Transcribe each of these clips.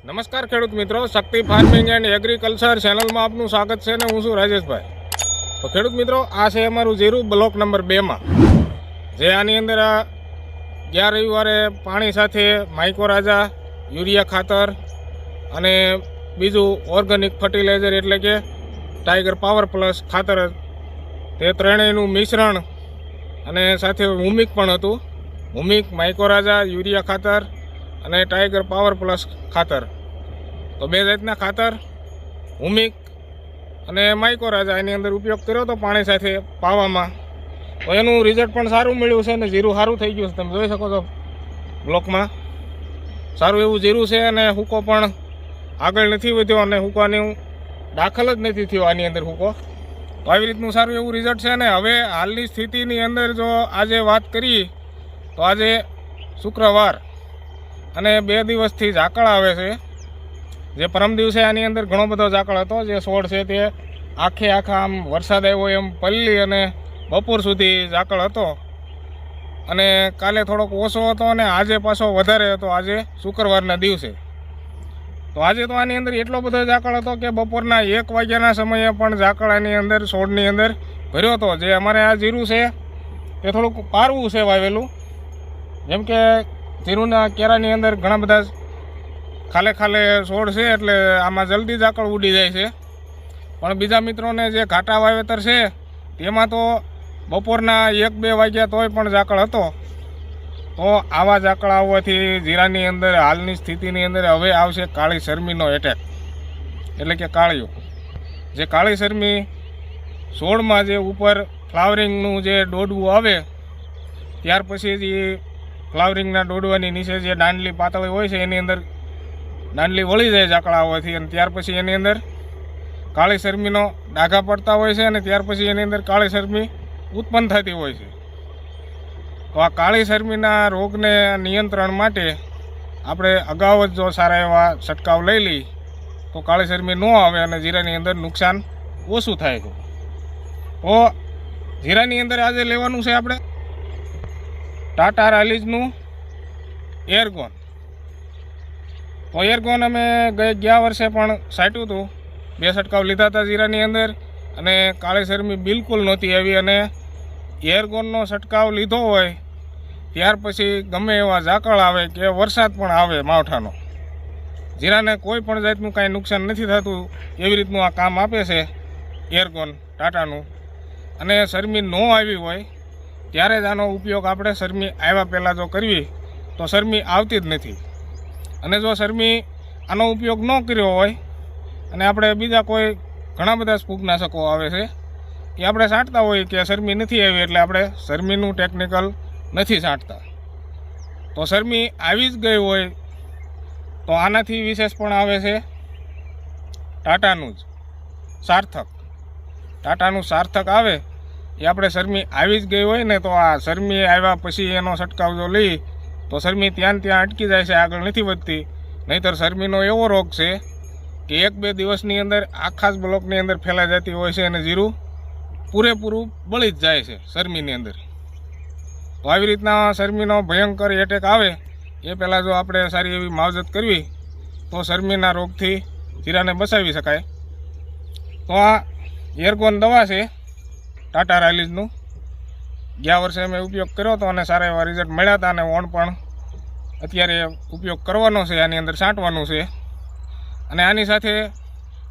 નમસ્કાર ખેડૂત મિત્રો, શક્તિ ફાર્મિંગ એન્ડ એગ્રીકલ્ચર ચેનલમાં આપનું સ્વાગત છે ને હું છું રાજેશભાઈ। તો ખેડૂત મિત્રો, આ છે અમારું જીરું બ્લોક નંબર 2માં, જે આની અંદર ગયા રવિવારે પાણી સાથે માઇકોરાજા, યુરિયા ખાતર અને બીજું ઓર્ગેનિક ફર્ટિલાઇઝર એટલે કે ટાઈગર પાવર પ્લસ ખાતર, તે ત્રણેયનું મિશ્રણ અને સાથે હુમિક પણ હતું। હુમિક, માઇકોરાજા, યુરિયા ખાતર અને ટાઈગર પાવર પ્લસ ખાતર, તો બે જાતના ખાતર હુમિક અને માઇકોરાજા એની અંદર ઉપયોગ કર્યો તો પાણી સાથે પાવામાં, તો એનું રિઝલ્ટ પણ સારું મળ્યું છે અને જીરું સારું થઈ ગયું છે। તમે જોઈ શકો છો બ્લોકમાં સારું એવું જીરું છે અને હુકો પણ આગળ નથી વધ્યો અને હુકાની દાખલ જ નથી થયો આની અંદર હુકો। તો આવી રીતનું સારું એવું રિઝલ્ટ છે ને હવે હાલની સ્થિતિની અંદર જો આજે વાત કરીએ તો આજે શુક્રવાર અને 2 દિવસથી ઝાકળ આવે છે। જે પરમ દિવસે આની અંદર ઘણો બધો ઝાકળ હતો, જે છોડ છે તે આખા આમ વરસાદ આવ્યો એમ પલ્લી અને બપોર સુધી ઝાકળ હતો અને કાલે થોડોક ઓછો હતો અને આજે પાછો વધારે હતો, આજે શુક્રવારના દિવસે। તો આજે તો આની અંદર એટલો બધો ઝાકળ હતો કે બપોરના 1 વાગ્યાના સમયે પણ ઝાકળ આની અંદર છોડની અંદર ભર્યો હતો। જે અમારે આ જીરું છે તે થોડુંક પારવું છે વાવેલું, જેમ કે જીરુના કેરાની અંદર ઘણા બધા ખાલે છોડ છે એટલે આમાં જલ્દી ઝાકળ ઉડી જાય છે। પણ બીજા મિત્રોને જે ઘાટા વાવેતર છે તેમાં તો બપોરના 1-2 વાગ્યા તોય પણ ઝાકળ હતો। તો આવા ઝાકળ આવવાથી જીરાની અંદર હાલની સ્થિતિની અંદર હવે આવશે કાળી શરમીનો એટેક, એટલે કે કાળિયું। જે કાળી શરમી છોડમાં જે ઉપર ફ્લાવરિંગનું જે ડોડવું આવે ત્યાર પછી જે ફ્લાવરિંગના ડોડવાની નીચે જે દાંડલી પાતળી હોય છે એની અંદર દાંડલી વળી જાય ઝાકળ આવવાથી, અને ત્યાર પછી એની અંદર કાળી શરમીનો ડાઘા પડતા હોય છે અને ત્યાર પછી એની અંદર કાળી શરમી ઉત્પન્ન થતી હોય છે। તો આ કાળી શરમીના રોગને નિયંત્રણ માટે આપણે અગાઉ જ જો સારા એવા છંટકાવ લઈ લઈ તો કાળી શરમી ન આવે અને જીરાની અંદર નુકસાન ઓછું થાય છે। તો જીરાની અંદર આજે લેવાનું છે આપણે ટાટા રાલીઝનું એરગોન। તો એરગોન અમે ગયા વર્ષે પણ છાંટ્યું હતું, 2 છંટકાવ લીધા હતા જીરાની અંદર અને કાળી શરમી બિલકુલ નહોતી આવી। અને એરગોનનો છંટકાવ લીધો હોય ત્યાર પછી ગમે એવા ઝાકળ આવે કે વરસાદ પણ આવે માવઠાનો, જીરાને કોઈ પણ જાતનું કાંઈ નુકસાન નથી થતું, એવી રીતનું આ કામ આપે છે એરગોન ટાટાનું। અને શરમી ન આવી હોય ત્યારે જ આનો ઉપયોગ આપણે શરમી આવ્યા પહેલાં જો કરવી તો શરમી આવતી જ નથી। અને જો શરમી આનો ઉપયોગ ન કર્યો હોય અને આપણે બીજા કોઈ ઘણા બધા ફૂગનાશકો આવે છે એ આપણે છાંટતા હોય કે શરમી નથી આવી એટલે આપણે શરમીનું ટેકનિકલ નથી છાંટતા, તો શરમી આવી જ ગઈ હોય તો આનાથી વિશેષ પણ આવે છે ટાટાનું જ સાર્થક। ટાટાનું સાર્થક આવે એ આપણે શરમી આવી જ ગઈ હોય ને તો આ શરમી આવ્યા પછી એનો છંટકાવ જો લઈ તો શરમી ત્યાં અટકી જાય છે, આગળ નથી વધતી। નહીંતર શરમીનો એવો રોગ છે કે 1-2 દિવસની અંદર આખા જ બ્લોકની અંદર ફેલાઈ જતી હોય છે અને જીરું પૂરેપૂરું બળી જ જાય છે શરમીની અંદર। તો આવી રીતના શરમીનો ભયંકર એટેક આવે એ પહેલાં જો આપણે સારી એવી માવજત કરવી તો શરમીના રોગથી જીરાને બચાવી શકાય। તો આ એરગોન દવા છે ટાટા રાલીઝનું, ગયા વર્ષે અમે ઉપયોગ કર્યો હતો અને સારા એવા રિઝલ્ટ મળ્યા હતા અને ઓણ પણ અત્યારે ઉપયોગ કરવાનો છે, આની અંદર છાંટવાનું છે। અને આની સાથે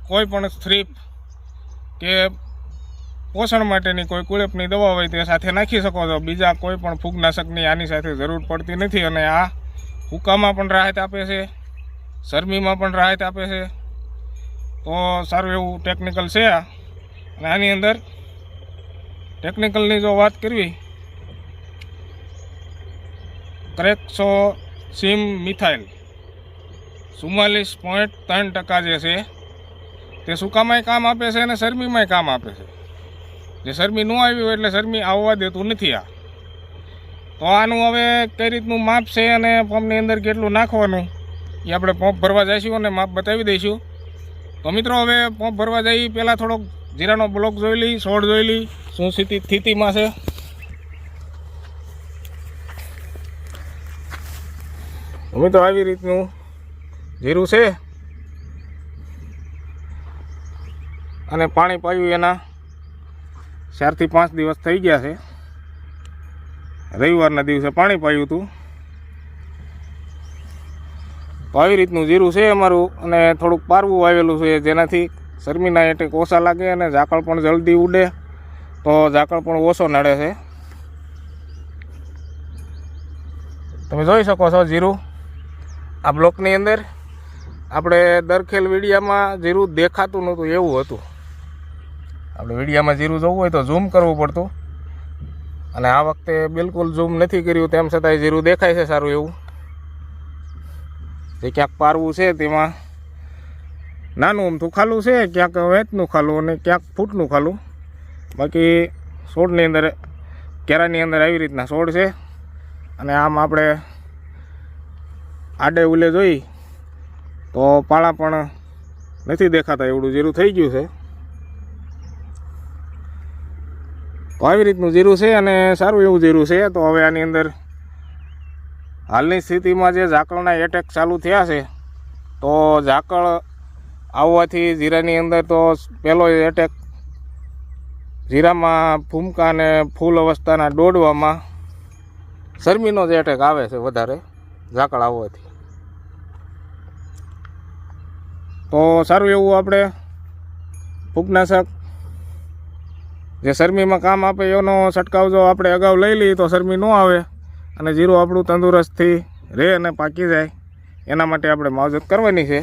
કોઈ પણ થ્રીપ કે પોષણ માટેની કોઈ કુળેપની દવા હોય તે સાથે નાખી શકો છો, બીજા કોઈ પણ ફૂગનાશકની આની સાથે જરૂર પડતી નથી। અને આ હુકામાં પણ રાહત આપે છે, શરમીમાં પણ રાહત આપે છે, તો સારું એવું ટેકનિકલ છે આ। અને આની અંદર ટેકનિકલની જો વાત કરવી, ક્રેક્સોસીમ મિથાઇલ 44.3% જે છે તે સૂકામાંય કામ આપે છે અને શરમીમાંય કામ આપે છે। જે શરમી ન આવી હોય એટલે શરમી આવવા દેતું નથી આ। તો આનું હવે કઈ રીતનું માપ છે અને પંપની અંદર કેટલું નાખવાનું એ આપણે પંપ ભરવા જઈશું અને માપ બતાવી દઈશું। તો મિત્રો હવે પંપ ભરવા જઈએ પહેલાં થોડોક જીરાનો બ્લોક જોઈ લઈ, છોડ જોઈ લઈ શું સ્થિતિમાં છે। મિત્રો આવી રીતનું જીરું છે। અને પાણી પાયું એના 4 થી 5 દિવસ થઈ ગયા છે. રવિવારના દિવસે પાણી પાયું હતું. તો આવી રીતનું જીરું છે અમારું. અને થોડુંક પારવું વાવેલું છે, જેનાથી શરમીના એટેક ઓછા લાગે અને ઝાકળ પણ જલ્દી ઉડે, તો ઝાકળ પણ ઓછો નડે છે. તમે જોઈ શકો છો જીરું આ બ્લોકની અંદર. આપણે દરખેલ વિડીયામાં જીરું દેખાતું નહોતું એવું હતું. આપણે વિડીયામાં જીરું જોવું હોય તો ઝૂમ કરવું પડતું, અને આ વખતે બિલકુલ ઝૂમ નથી કર્યું, તેમ છતાંય જીરું દેખાય છે સારું એવું. જે ક્યાંક પારવું છે તેમાં નાનું અમથું ખાલું છે, ક્યાંક વેચનું ખાલું અને ક્યાંક ફૂટનું ખાલું. બાકી છોડની અંદર, કેરાની અંદર આવી રીતના છોડ છે. અને આમ આપણે આડે ઉલે જોઈ તો પાળા પણ નથી દેખાતા, એવડું જીરું થઈ ગયું છે. તો આવી રીતનું જીરું છે અને સારું એવું જીરું છે. તો હવે આની અંદર હાલની સ્થિતિમાં જે ઝાકળના એટેક ચાલુ થયા છે, તો ઝાકળ આવવાથી જીરાની અંદર તો પહેલો એટેક જીરામાં ભૂમકા અને ફૂલ અવસ્થાના દોડવામાં શરમીનો જ એટેક આવે છે વધારે ઝાકળ આવવાથી. તો સારું એવું આપણે ફૂગનાશક જે શરમીમાં કામ આપે એનો છંટકાવ જો આપણે અગાઉ લઈ લઈએ તો શરમી ન આવે અને જીરું આપણું તંદુરસ્તથી રહે અને પાકી જાય, એના માટે આપણે માવજત કરવાની છે.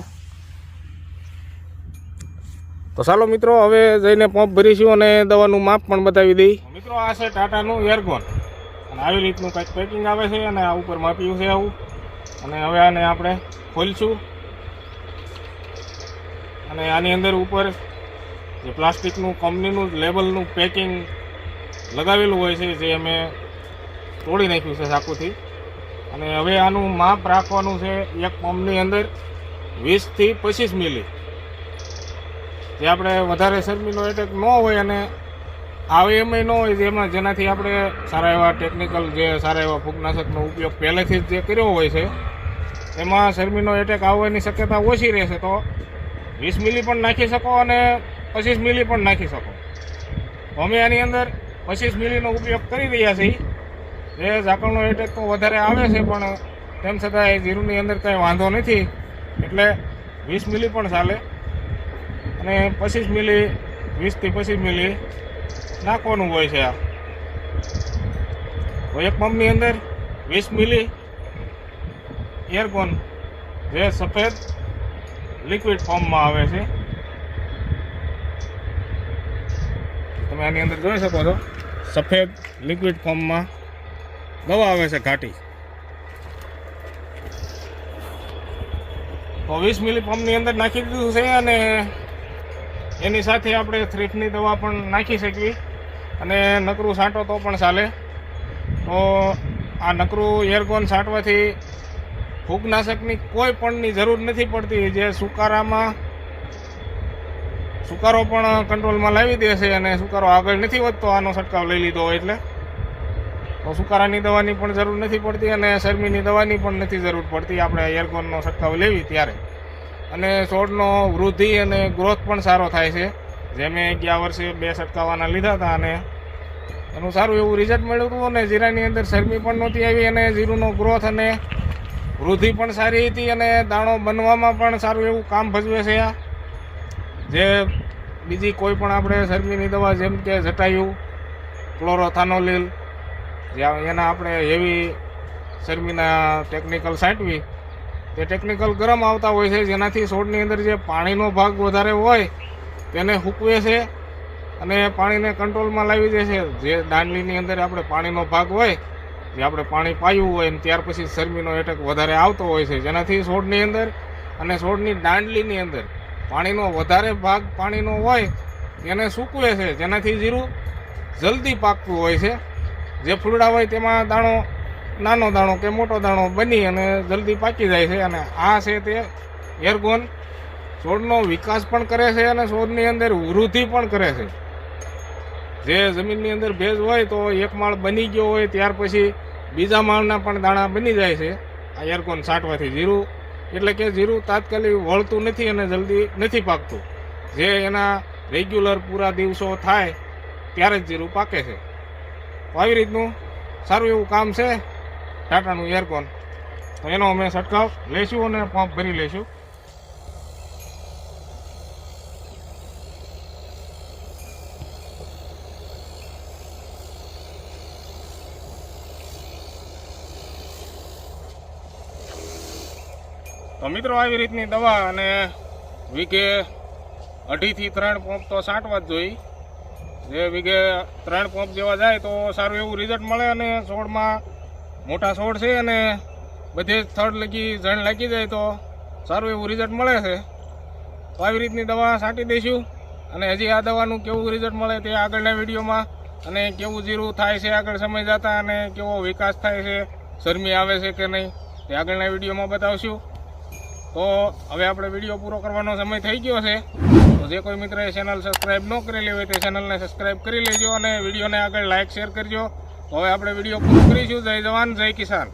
તો ચાલો મિત્રો, હવે જઈને પંપ ભરીશું અને દવાનું માપ પણ બતાવી દઈ. મિત્રો આ છે ટાટાનું એર્ગોન, અને આવી રીતનું કંઈક પેકિંગ આવે છે અને આ ઉપર માપ્યું છે આવું. અને હવે આને આપણે ખોલીશું અને આની અંદર ઉપર જે પ્લાસ્ટિકનું કંપનીનું લેબલનું પેકિંગ લગાવેલું હોય છે, જે અમે તોડી નાખ્યું છે ચાકુથી. અને હવે આનું માપ રાખવાનું છે એક પંપની અંદર 20 થી 25 મિલી. જે આપણે વધારે શરમીનો એટેક ન હોય અને આવે એમાંય ન હોય, જેનાથી આપણે સારા એવા ટેકનિકલ, જે સારા એવા ફૂગનાશકનો ઉપયોગ પહેલેથી જ જે કર્યો હોય છે, એમાં શરમીનો એટેક આવવાની શક્યતા ઓછી રહેશે. તો 20 મિલી પણ નાખી શકો અને 25 મિલી પણ નાખી શકો. અમે આની અંદર 25 મિલીનો ઉપયોગ કરી રહ્યા છીએ. જે ઝાકળનો એટેક તો વધારે આવે છે, પણ તેમ છતાં જીરુંની અંદર કંઈ વાંધો નથી, એટલે 20 મિલી પણ ચાલે. અને 25 મિલી, 20 થી 25 મિલી નાખવાનું હોય છે. આ તો એક પંપની અંદર 20 મિલી એર્ગોન, જે સફેદ લિક્વિડ ફોર્મમાં આવે છે. તમે આની અંદર જોઈ શકો છો, સફેદ લિક્વિડ ફોર્મમાં દવા આવે છે ઘાટી. તો 20 મિલી પંપની અંદર નાખી દીધું છે. અને એની સાથે આપણે થ્રીફની દવા પણ નાખી શકીએ, અને નકરું છાંટો તો પણ ચાલે. તો આ નકરું એર્ગોન છાંટવાથી ફૂગનાશકની કોઈ પણની જરૂર નથી પડતી. જે સુકારો પણ કંટ્રોલમાં લાવી દે છે, અને સુકારો આગળ નથી વધતો આનો છંટકાવ લઈ લીધો હોય એટલે. તો સુકારાની દવાની પણ જરૂર નથી પડતી અને શરમીની દવાની પણ નથી જરૂર પડતી આપણે એર્ગોનનો છંટકાવ લેવી ત્યારે. અને છોડનો વૃદ્ધિ અને ગ્રોથ પણ સારો થાય છે. જે મેં ગયા વર્ષે 2 છંટકાવવાના લીધા હતા અને એનું સારું એવું રિઝલ્ટ મળ્યું હતું. અને જીરાની અંદર શરમી પણ નહોતી આવી, અને જીરુંનો ગ્રોથ અને વૃદ્ધિ પણ સારી હતી, અને દાણો બનવામાં પણ સારું એવું કામ ભજવે છે. આ જે બીજી કોઈ પણ આપણે શરમીની દવા, જેમ કે જટાયુ, ક્લોરોથાનોલિલ, એના આપણે હેવી શરમીના ટેકનિકલ છાંટવી, તે ટેકનિકલ ગરમ આવતા હોય છે, જેનાથી છોડની અંદર જે પાણીનો ભાગ વધારે હોય તેને સૂકવે છે અને પાણીને કંટ્રોલમાં લાવી દે છે. જે દાંડલીની અંદર આપણે પાણીનો ભાગ હોય, જે આપણે પાણી પાયું હોય, અને ત્યાર પછી શરમીનો એટેક વધારે આવતો હોય છે, જેનાથી છોડની અંદર અને છોડની દાંડલીની અંદર પાણીનો વધારે ભાગ પાણીનો હોય એને સૂકવે છે, જેનાથી જીરું જલ્દી પાકતું હોય છે. જે ફૂલડા હોય તેમાં દાણો, નાનો દાણો કે મોટો દાણો બની અને જલ્દી પાકી જાય છે. અને આ છે તે એર્ગોન છોડનો વિકાસ પણ કરે છે અને છોડની અંદર વૃદ્ધિ પણ કરે છે. જે જમીનની અંદર ભેજ હોય તો એક માળ બની ગયો હોય ત્યાર પછી બીજા માળના પણ દાણા બની જાય છે આ એર્ગોન છાંટવાથી. જીરું એટલે કે જીરું તાત્કાલિક વળતું નથી અને જલ્દી નથી પાકતું. જે એના રેગ્યુલર પૂરા દિવસો થાય ત્યારે જ જીરું પાકે છે. તો આવી રીતનું સારું એવું કામ છે ટાટાનું એરકોન. તો એનો અમે છંટકાવ લઈશું અને પંપ ભરી લઈશું. તો મિત્રો આવી રીતની દવા અને વીઘે 2.5 થી 3 પંપ તો છાંટવા જ જોઈએ. જે વીઘે 3 પંપ જેવા જાય તો સારું એવું રિઝલ્ટ મળે અને છોડમાં મોટા છોડ છે અને બધે થડ લગી જણ લાગી જાય તો સારું એવું રિઝલ્ટ મળે છે. તો આવી રીતની દવા છાંટી દઈશું અને હજી આ દવાનું કેવું રિઝલ્ટ મળે તે આગળના વિડીયોમાં અને કેવું જીરું થાય છે આગળ સમય જતા અને કેવો વિકાસ થાય છે, શરમી આવે છે કે નહીં તે આગળના વિડીયોમાં બતાવશું. તો હવે આપણે વિડીયો પૂરો કરવાનો સમય થઈ ગયો છે. તો જે કોઈ મિત્રએ ચેનલ સબસ્ક્રાઈબ ન કરેલી હોય તે ચેનલને સબસ્ક્રાઈબ કરી લેજો અને વિડીયોને આગળ લાઇક શેર કરજો. તો હવે આપણે વિડીયો પૂરો કરીશું. જય જવાન જય કિસાન.